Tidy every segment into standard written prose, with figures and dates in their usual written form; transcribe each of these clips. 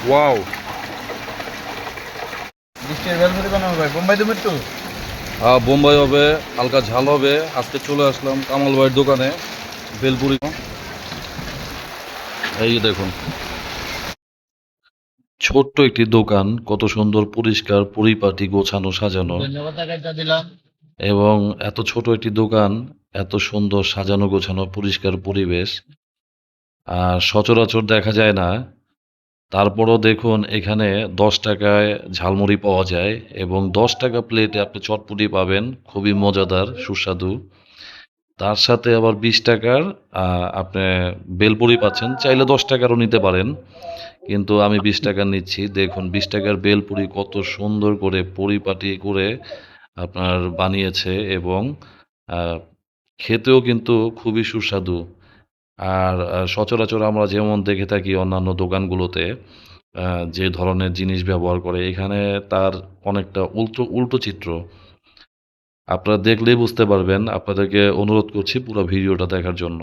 Wow. বৃষ্টির বেলপুরি বানাবো ভাই, বোম্বাই তুমি একটু বোম্বাই হবে, হালকা ঝাল হবে। আজকে চলে আসলাম কামাল ভাইয়ের দোকানে বেলপুরি। এই যে দেখুন, ছোট্ট একটি দোকান, কত সুন্দর পরিষ্কার পরিপাটি গোছানো সাজানো। ধন্যবাদ টাকা দিলাম। এবং এত ছোট একটি দোকান, এত সুন্দর সাজানো গোছানো পরিষ্কার পরিবেশ আর সচরাচর দেখা যায় না। তারপরও দেখুন, এখানে 10 টাকায় ঝালমুড়ি পাওয়া যায় এবং 10 টাকা প্লেটে আপনি চটপটি পাবেন, খুবই মজাদার সুস্বাদু। তার সাথে আবার 20 টাকার আপনি বেলপুরি পাচ্ছেন, চাইলে 10 টাকারও নিতে পারেন, কিন্তু আমি 20 টাকার নিচ্ছি। দেখুন 20 টাকার বেলপুরি কত সুন্দর করে পরিপাটি করে আপনার বানিয়েছে এবং আহ, খেতেও কিন্তু খুবই সুস্বাদু। আর সচরাচর আমরা যেমন দেখে থাকি অন্যান্য দোকানগুলোতে যে ধরনের জিনিস ব্যবহার করে, এখানে তার অনেকটা উল্টো উল্টো চিত্র। আপনারা দেখলেই বুঝতে পারবেন। আপনাদেরকে অনুরোধ করছি পুরো ভিডিওটা দেখার জন্য।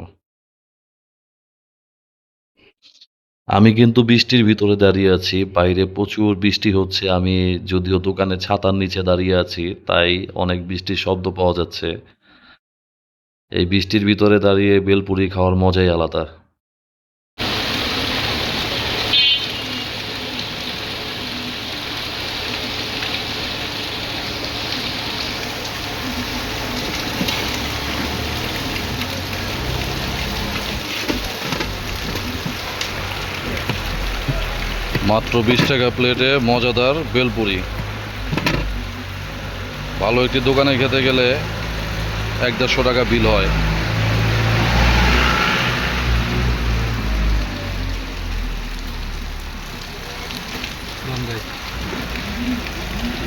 আমি কিন্তু বৃষ্টির ভিতরে দাঁড়িয়ে আছি, বাইরে প্রচুর বৃষ্টি হচ্ছে। আমি যদিও দোকানে ছাতার নিচে দাঁড়িয়ে আছি, তাই অনেক বৃষ্টির শব্দ পাওয়া যাচ্ছে। এই বৃষ্টির ভিতরে দাঁড়িয়ে বেলপুরি খাওয়ার মজাই আলাদা। মাত্র 20 টাকা প্লেটে মজাদার বেলপুরি। ভালো একটি দোকানে খেতে গেলে 1-150 টাকা বিল হয়।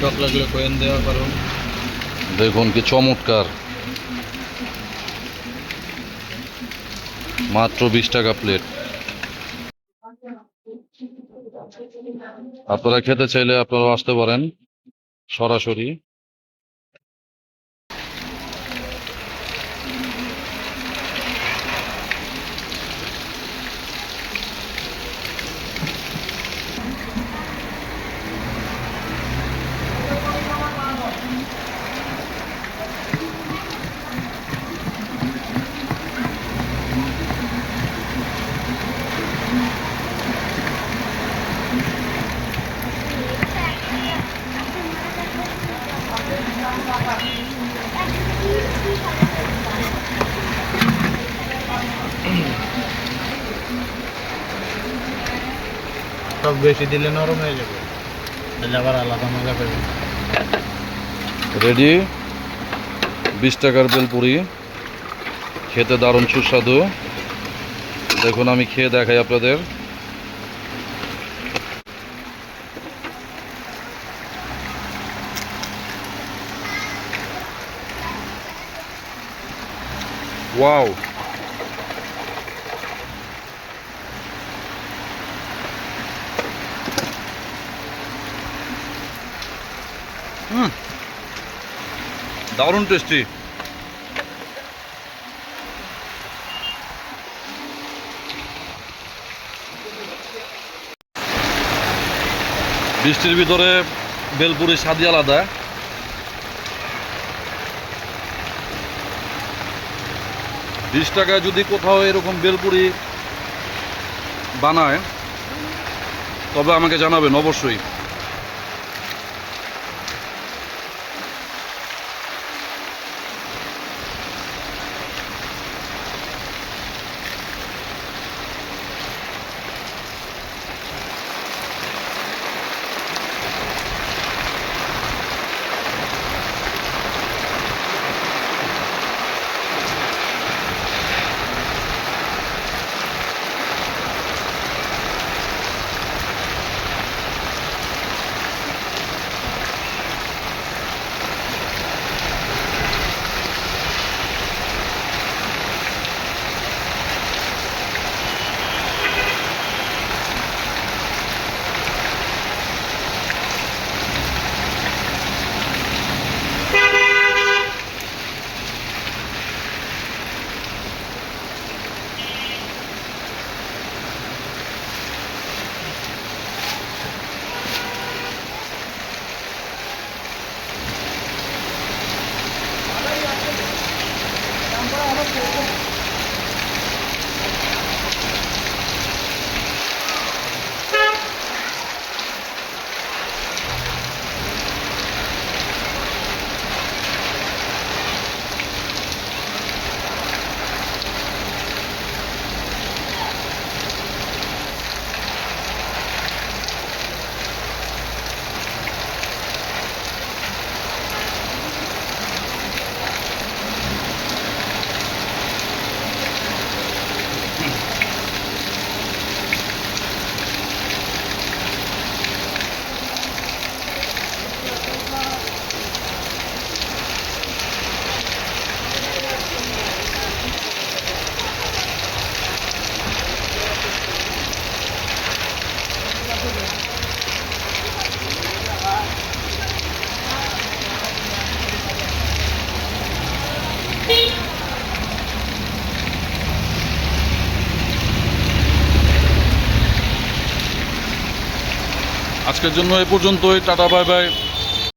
টক লাগলে কোয়েন দেওয়া পারো। দেখুন কি চমৎকার, মাত্র 20 টাকা প্লেট। আপনারা খেতে চাইলে আপনারাও আসতে পারেন সরাসরি। টক বেশি দিলে নরম হয়ে যাবে, তাহলে আবার আলাদা মজা পাবেন। রেডি 20 টাকার বেলপুরি, খেতে দারুণ সুস্বাদু। দেখুন আমি খেয়ে দেখাই আপনাদের। ওয়াও। দারুণ টেস্টি। বৃষ্টির ভিতরে বেলপুরি স্বাদই আলাদা। 20 টাকায় যদি কোথাও এরকম বেলপুরি বানায় তবে আমাকে জানাবেন অবশ্যই। আজকের জন্য এ পর্যন্তই। Tata, bye bye.